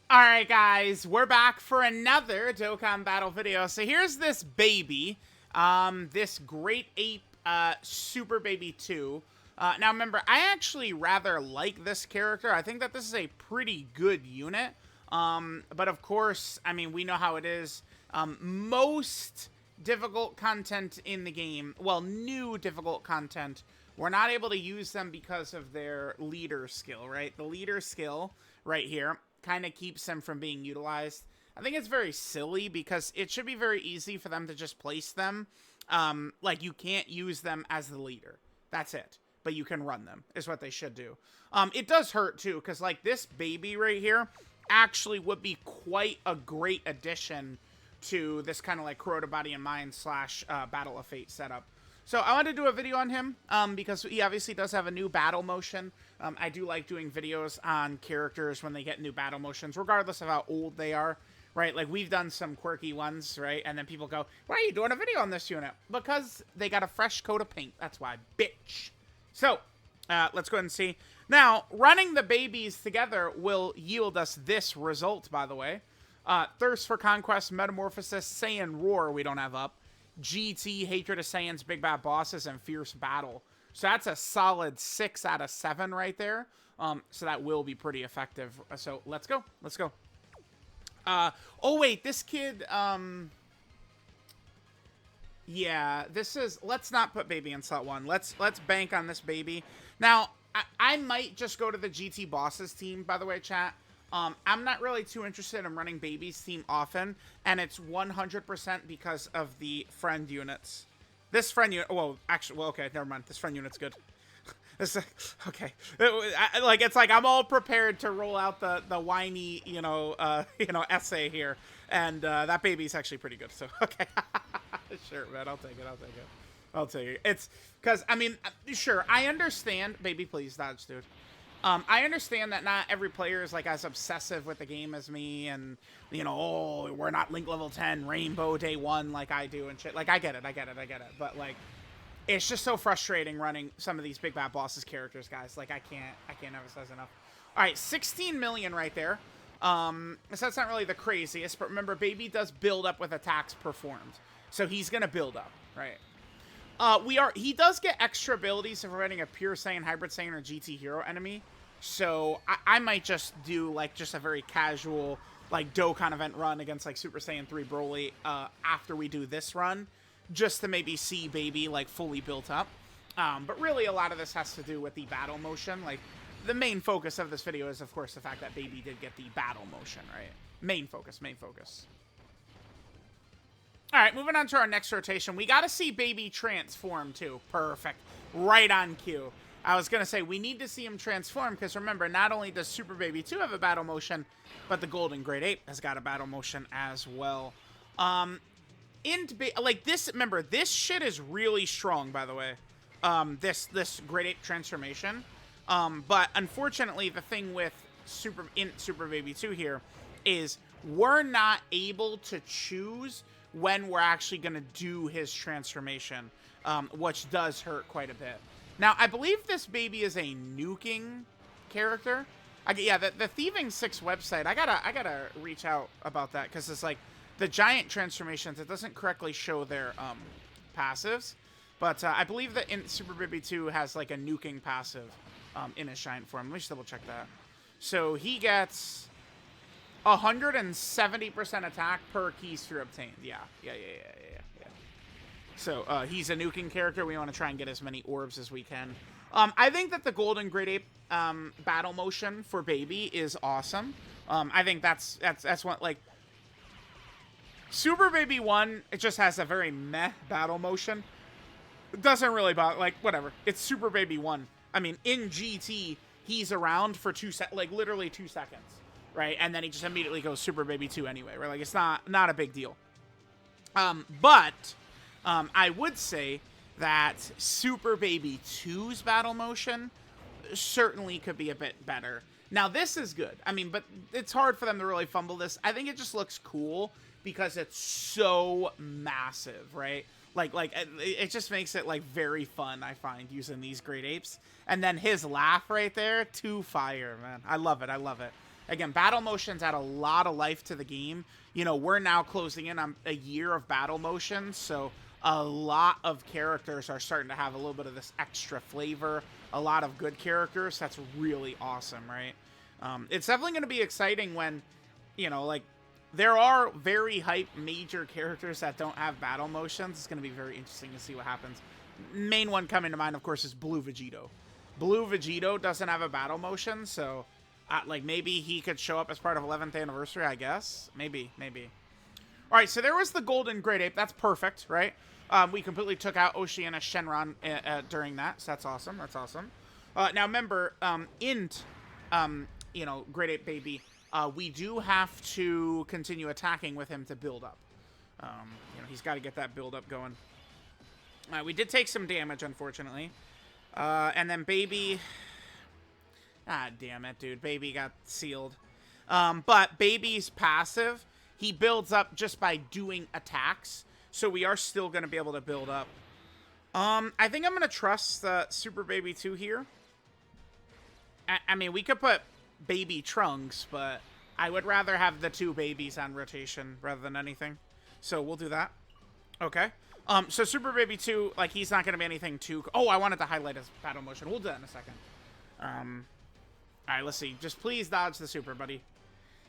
Alright guys, we're back for another Dokkan battle video. So here's this baby, this Great Ape Super Baby 2. Now remember, I actually rather like this character. I think that this is a pretty good unit. But of course, I mean, we know how it is. Most difficult content in the game, well, new difficult content, we're not able to use them because of their leader skill, right? The leader skill right here kind of keeps them from being utilized. I think it's very silly because it should be very easy for them to just place them. Like, you can't use them as the leader. That's it. But you can run them, is what they should do. It does hurt, too, because, like, this baby right here actually would be quite a great addition to this kind of, like, Corroded Body and Mind slash Battle of Fate setup. So I wanted to do a video on him because he obviously does have a new battle motion. I do like doing videos on characters when they get new battle motions, regardless of how old they are, right? Like, we've done some quirky ones, right? And then people go, why are you doing a video on this unit? Because they got a fresh coat of paint. That's why, bitch. So, let's go ahead and see. Now, running the babies together will yield us this result, by the way. Thirst for Conquest, Metamorphosis, Saiyan Roar we don't have up. GT, Hatred of Saiyans, Big Bad Bosses, and Fierce Battle. So that's a solid 6 out of 7 right there. So that will be pretty effective. So let's go. Let's go. Oh, wait. This kid... yeah, this is... Let's not put baby in slot 1. Let's bank on this baby. Now, I might just go to the GT Bosses team, by the way, chat. I'm not really too interested in running babies team often, and it's 100% because of the friend units. This friend unit, well, actually, well, okay, never mind. This friend unit's good. This, okay, it's like I'm all prepared to roll out the whiny, essay here, and that baby's actually pretty good. So okay, sure, man, I'll take it. I'll take it. It's because I mean, sure, I understand. Baby, please dodge, dude. I understand that not every player is, like, as obsessive with the game as me, and, oh, we're not Link level 10, Rainbow Day 1 like I do and shit. Like, I get it. But, like, it's just so frustrating running some of these Big Bad Bosses characters, guys. Like, I can't emphasize enough. All right, 16 million right there. So that's not really the craziest, but remember, Baby does build up with attacks performed. So he's going to build up, right? He does get extra abilities if we're running a Pure Saiyan, Hybrid Saiyan, or GT Hero enemy. So I might just do, like, just a very casual, like, Dokkan event run against, like, Super Saiyan 3 Broly after we do this run, just to maybe see Baby, like, fully built up. But really, a lot of this has to do with the battle motion. Like, the main focus of this video is, of course, the fact that Baby did get the battle motion, right? Main focus. All right, moving on to our next rotation. We got to see Baby transform, too. Perfect. Right on cue. I was going to say, we need to see him transform, because remember, not only does Super Baby 2 have a battle motion, but the Golden Great Ape has got a battle motion as well. Like, this, remember, this shit is really strong, by the way. This Great Ape transformation. But unfortunately, the thing with Super Baby 2 here is we're not able to choose when we're actually going to do his transformation, which does hurt quite a bit. Now, I believe this baby is a nuking character. Yeah, the Thieving 6 website, I gotta reach out about that, because it's like the giant transformations, it doesn't correctly show their passives. But I believe that in Super Baby 2 has like a nuking passive in his giant form. Let me just double check that. So he gets 170% attack per key sphere obtained. Yeah. So, he's a nuking character. We want to try and get as many orbs as we can. I think that the Golden Great Ape battle motion for Baby is awesome. I think that's what, like... Super Baby 1, it just has a very meh battle motion. It doesn't really bother, like, whatever. It's Super Baby 1. I mean, in GT, he's around for literally 2 seconds, right? And then he just immediately goes Super Baby 2 anyway, right? Like, it's not a big deal. But I would say that Super Baby 2's battle motion certainly could be a bit better. Now, this is good. I mean, but it's hard for them to really fumble this. I think it just looks cool because it's so massive, right? Like it just makes it, like, very fun, I find, using these Great Apes. And then his laugh right there, too fire, man. I love it. Again, battle motions add a lot of life to the game. You know, we're now closing in on a year of battle motions, so a lot of characters are starting to have a little bit of this extra flavor. A lot of good characters. That's really awesome, right? It's definitely going to be exciting when, you know, like, there are very hype major characters that don't have battle motions. It's going to be very interesting to see what happens. Main one coming to mind, of course, is Blue Vegito. Blue Vegito doesn't have a battle motion, so, like, maybe he could show up as part of 11th anniversary, I guess. Maybe. All right, so there was the Golden Great Ape. That's perfect, right? We completely took out Oceana Shenron during that, so that's awesome. Now, remember, INT, you know, Great Ape Baby, we do have to continue attacking with him to build up. You know, he's got to get that build up going. We did take some damage, unfortunately. And then Baby... Ah, damn it, dude. Baby got sealed. But Baby's passive, he builds up just by doing attacks. So we are still going to be able to build up. I think I'm going to trust Super Baby 2 here. I mean, we could put Baby Trunks, but I would rather have the 2 babies on rotation rather than anything. So we'll do that. Okay. So Super Baby 2, like, he's not going to be anything too... Oh, I wanted to highlight his battle motion. We'll do that in a second. All right, let's see. Just please dodge the super, buddy.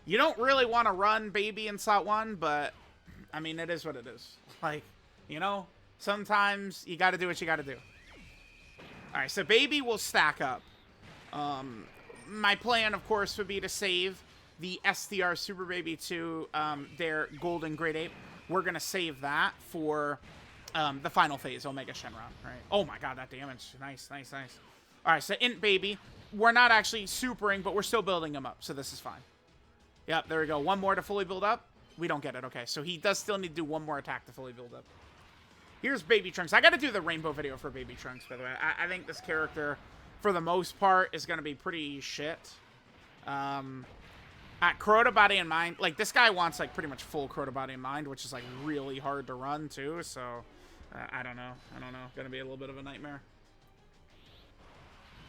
You don't really want to run Baby in slot 1, but, I mean, it is what it is. Like, you know, sometimes you got to do what you got to do. All right, so Baby will stack up. My plan, of course, would be to save the SDR Super Baby 2, their Golden Great Ape. We're going to save that for the final phase, Omega Shenron, right? Oh my god, that damage. Nice. All right, so INT Baby. We're not actually supering, but we're still building him up, so this is fine. Yep, there we go. One more to fully build up. We don't get it. Okay, so he does still need to do one more attack to fully build up. Here's Baby Trunks. I got to do the rainbow video for Baby Trunks, by the way. I think this character, for the most part, is going to be pretty shit. Crota Body and Mind. Like, this guy wants, like, pretty much full Crota Body and Mind, which is, like, really hard to run, too. So, I don't know. Going to be a little bit of a nightmare.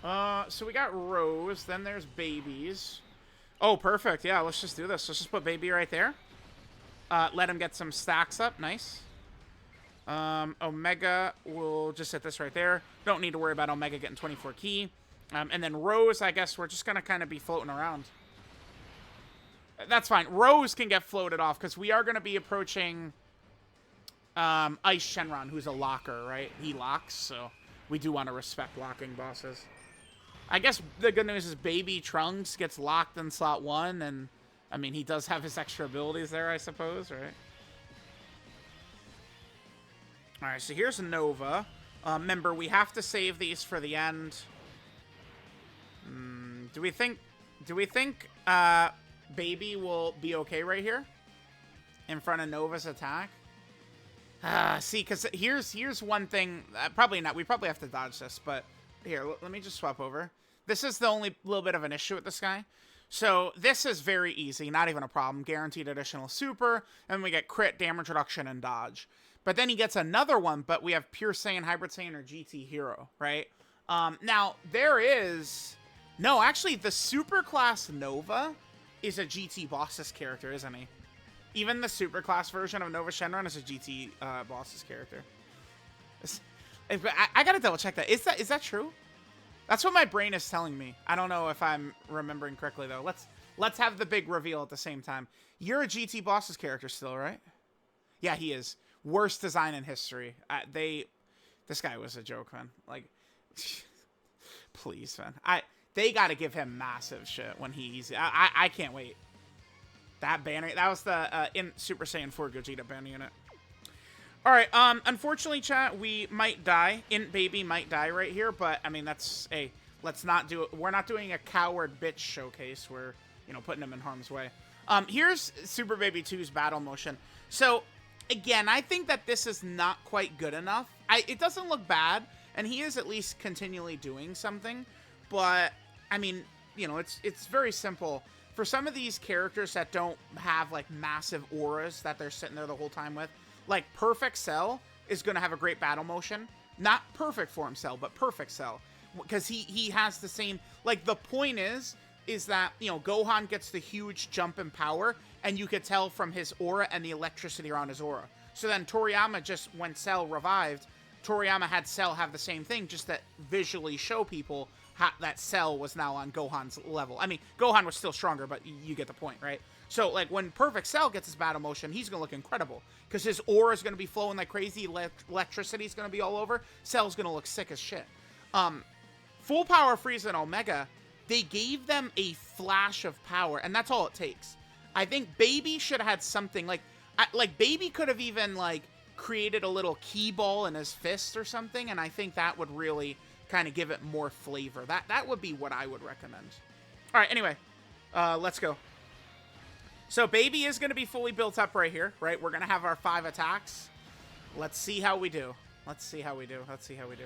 So we got Rose. Then there's Babies. Oh, perfect. Yeah, let's just do this. Let's just put Baby right there. Let him get some stacks up. Nice. Omega, we'll just set this right there. Don't need to worry about Omega getting 24 key. And then Rose, I guess we're just going to kind of be floating around. That's fine. Rose can get floated off because we are going to be approaching Ice Shenron, who's a locker, right? He locks, so we do want to respect locking bosses. I guess the good news is Baby Trunks gets locked in slot 1, and, I mean, he does have his extra abilities there, I suppose, right? Alright, so here's Nova. Remember, we have to save these for the end. Do we think Baby will be okay right here? In front of Nova's attack? See, because here's one thing. Probably not. We probably have to dodge this, but here, let me just swap over. This is the only little bit of an issue with this guy. So this is very easy, not even a problem. Guaranteed additional super, and we get crit, damage reduction, and dodge. But then he gets another one, but we have Pure Saiyan, Hybrid Saiyan, or GT Hero, right? Now, there is... No, actually, the Superclass Nova is a GT Bosses character, isn't he? Even the Superclass version of Nova Shenron is a GT Bosses character. I gotta double check that. Is that true? That's what my brain is telling me. I don't know if I'm remembering correctly, though. Let's have the big reveal at the same time. You're a GT Bosses character still, right? Yeah, he is. Worst design in history. This guy was a joke, man. Like, please, man. They got to give him massive shit when he's... I can't wait. That banner... That was the in Super Saiyan 4 Gogeta banner unit. Alright, unfortunately, chat, we might die. INT Baby might die right here, but, I mean, that's... Hey, let's not do it. We're not doing a coward bitch showcase. We're, you know, putting him in harm's way. Here's Super Baby 2's battle motion. So, again, I think that this is not quite good enough. It doesn't look bad, and he is at least continually doing something. But, I mean, you know, it's very simple. For some of these characters that don't have, like, massive auras that they're sitting there the whole time with, like, Perfect Cell is going to have a great battle motion. Not Perfect Form Cell, but Perfect Cell. Because he has the same... Like, the point is is that, you know, Gohan gets the huge jump in power, and you could tell from his aura and the electricity around his aura. So then Toriyama just, when Cell revived, Toriyama had Cell have the same thing, just that visually show people how that Cell was now on Gohan's level. I mean, Gohan was still stronger, but you get the point, right? So, like, when Perfect Cell gets his battle motion, he's going to look incredible. Because his aura is going to be flowing like crazy, electricity is going to be all over, Cell's going to look sick as shit. Full Power Frieza and Omega, they gave them a flash of power, and that's all it takes. I think Baby should have had something, like Baby could have even, like, created a little key ball in his fist or something, and I think that would really kind of give it more flavor. That would be what I would recommend. All right, anyway, let's go. So Baby is going to be fully built up right here, right? We're going to have our 5 attacks. Let's see how we do. Let's see how we do. Let's see how we do.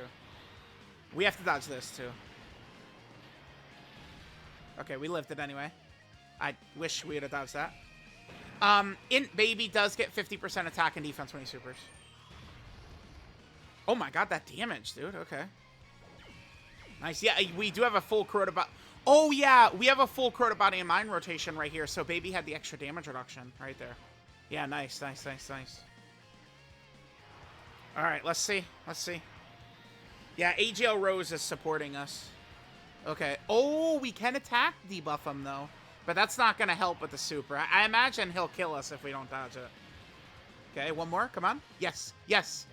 We have to dodge this, too. Okay, we lived it anyway. I wish we would have dodged that. Int Baby does get 50% attack and defense when he supers. Oh my god, that damage, dude. Okay. Nice. Yeah, we do have a full Kurota body. Oh yeah, we have a full Kurota body and mind rotation right here, so Baby had the extra damage reduction right there. Yeah, nice, nice, nice, nice. Alright, let's see. Let's see. Yeah, AGL Rose is supporting us. Okay. Oh, we can attack debuff him, though. But that's not going to help with the super. I imagine he'll kill us if we don't dodge it. Okay, one more. Come on. Yes. Yes.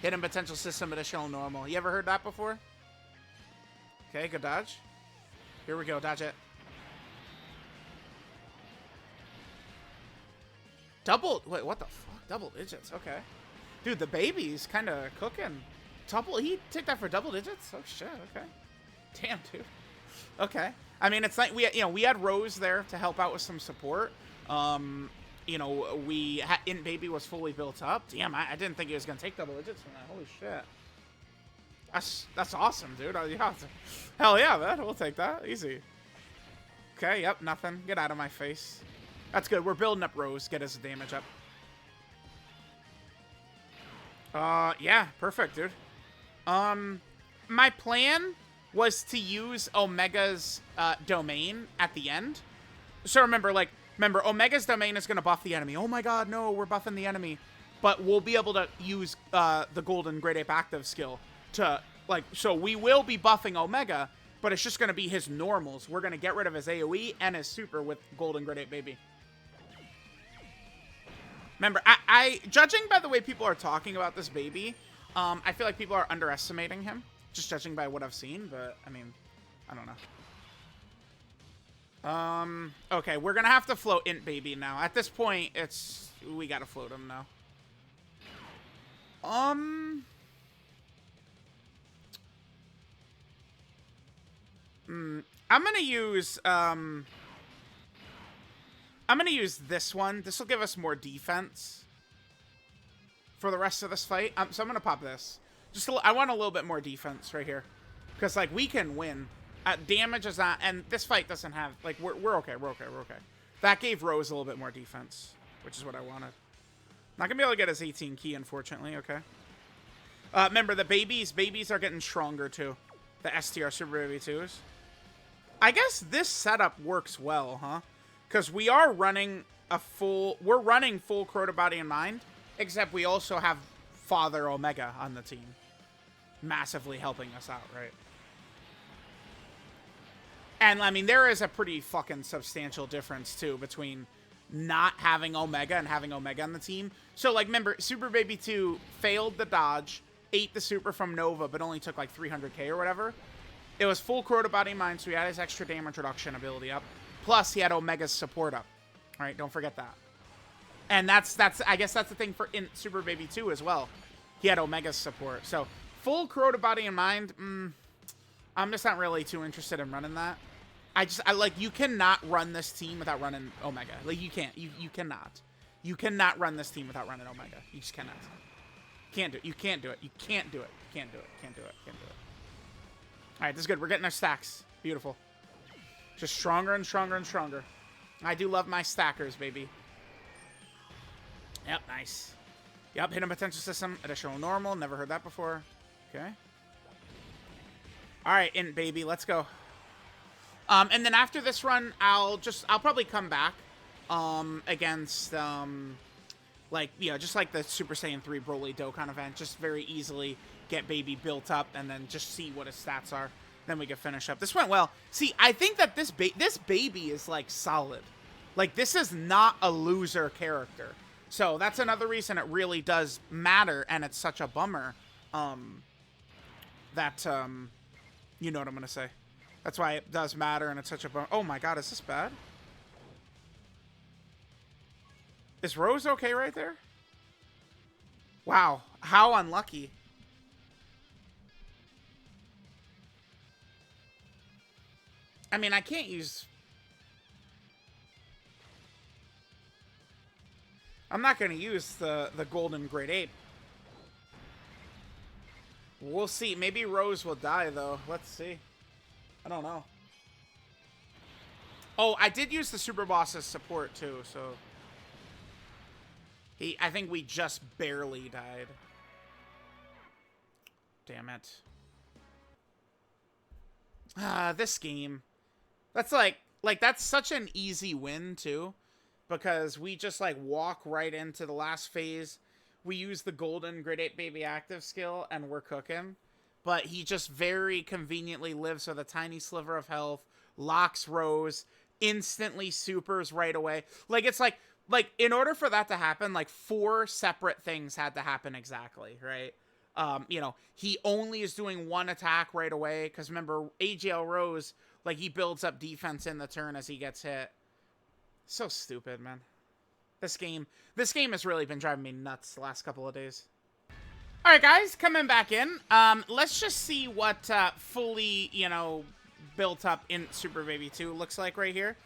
Hidden potential system, additional normal. You ever heard that before? Okay, good dodge. Here we go. Dodge it. Double. Wait, what the fuck? Double digits. Okay. Dude, the Baby's kind of cooking. He took that for double digits? Oh, shit. Okay. Damn, dude. Okay. I mean, it's like we had Rose there to help out with some support. You know, Int Baby was fully built up. Damn, I didn't think he was gonna take double digits from that. Holy shit. That's awesome, dude. Yeah, hell yeah, man. We'll take that. Easy. Okay, yep, nothing. Get out of my face. That's good. We're building up Rose. Get his damage up. Yeah, perfect, dude. My plan was to use Omega's domain at the end. So remember, Omega's domain is going to buff the enemy. Oh my god, no, we're buffing the enemy. But we'll be able to use the Golden Great Ape Active skill to, so we will be buffing Omega, but it's just going to be his normals. We're going to get rid of his AoE and his super with Golden Great Ape Baby. Remember, judging by the way people are talking about this Baby, I feel like people are underestimating him. Just judging by what I've seen, but, I mean, I don't know. Okay, we're gonna have to float Int Baby now. At this point, we gotta float him now. I'm gonna use, I'm gonna use this one. This will give us more defense for the rest of this fight. So I'm gonna pop this. I want a little bit more defense right here. Because, we can win. Damage is not... And this fight doesn't have... we're okay. We're okay. We're okay. That gave Rose a little bit more defense. Which is what I wanted. Not going to be able to get his 18 key, unfortunately. Okay. Remember, the babies are getting stronger, too. The STR Super Baby 2s. I guess this setup works well, huh? Because we are running We're running full Kurota Body and Mind. Except we also have Father Omega on the team. Massively helping us out, right? And, I mean, there is a pretty fucking substantial difference, too, between not having Omega and having Omega on the team. So, remember, Super Baby 2 failed the dodge, ate the super from Nova, but only took, 300k or whatever. It was full Kurota Body Mind, so he had his extra damage reduction ability up. Plus, he had Omega's support up. All right, don't forget that. And I guess that's the thing for Super Baby 2 as well. He had Omega's support. So, full Kurota Body and Mind, I'm just not really too interested in running that. You cannot run this team without running Omega. You can't. You cannot. You cannot run this team without running Omega. You just cannot. Can't do it. You can't do it. You can't do it. Can't do it. Can't do it. Can't do it. All right, this is good. We're getting our stacks. Beautiful. Just stronger and stronger and stronger. I do love my stackers, baby. Yep, nice. Yep, hidden potential system, additional normal. Never heard that before. Okay. All right, Int Baby, let's go. And then after this run, I'll probably come back against like, you know, just like the Super Saiyan 3 Broly Dokkan event, just very easily get baby built up and then just see what his stats are. Then we can finish up. This went well. See, I think that this baby is like solid. Like, this is not a loser character. So that's another reason it really does matter, and it's such a bummer that you know what I'm gonna say. That's why it does matter, and it's such a bummer. Oh my god, is this bad? Is Rose okay right there? Wow, how unlucky. I mean, I can't use... I'm not going to use the golden Great Ape. We'll see. Maybe Rose will die, though. Let's see. I don't know. Oh, I did use the Super Boss's support, too, so... I think we just barely died. Damn it. This game. That's that's such an easy win, too. Because we just, like, walk right into the last phase. We use the golden Great Ape Baby active skill, and we're cooking. But he just very conveniently lives with a tiny sliver of health, locks Rose, instantly supers right away. Like, it's like, in order for that to happen, like, 4 separate things had to happen exactly, right? You know, he only is doing 1 attack right away, because remember, AGL Rose, like, he builds up defense in the turn as he gets hit. So stupid, man. This game has really been driving me nuts the last couple of days. Alright, guys, coming back in. Let's just see what fully, you know, built up in Super Baby 2 looks like right here.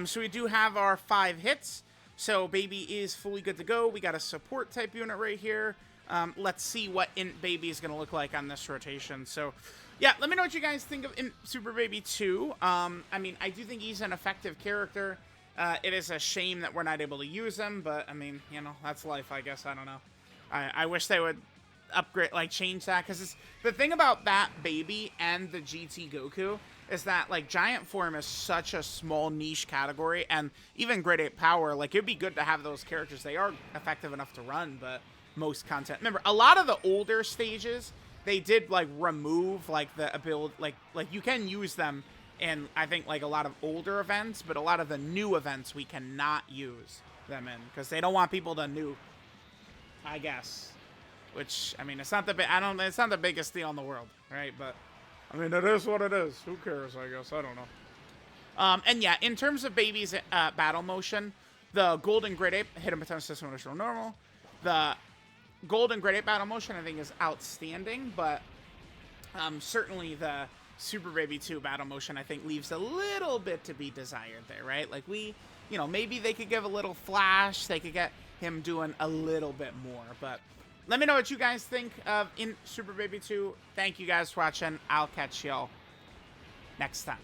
So we do have our 5 hits. So Baby is fully good to go. We got a support type unit right here. Let's see what Int Baby is going to look like on this rotation. So, yeah, let me know what you guys think of Int Super Baby 2. I mean, I do think he's an effective character. It is a shame that we're not able to use him, but, I mean, you know, that's life, I guess. I don't know. I wish they would upgrade, like, change that, because the thing about that Baby and the GT Goku is that, like, Giant Form is such a small niche category, and even Great Ape Power, like, it'd be good to have those characters. They are effective enough to run, but most content... Remember, a lot of the older stages, they did, like, remove, like, the ability... Like, you can use them in, I think, like, a lot of older events, but a lot of the new events we cannot use them in, because they don't want people to nuke, I guess. Which, I mean, it's not the it's not the biggest deal in the world, right? But, I mean, it is what it is. Who cares, I guess? I don't know. And yeah, in terms of Baby's battle motion, the Golden Great Ape, hit him potential system initial normal. The Golden Great Ape battle motion, I think, is outstanding, but certainly the Super Baby 2 battle motion, I think, leaves a little bit to be desired there, right? Like, you know, maybe they could give a little flash. They could get him doing a little bit more, but... Let me know what you guys think of in Super Baby 2. Thank you guys for watching. I'll catch y'all next time.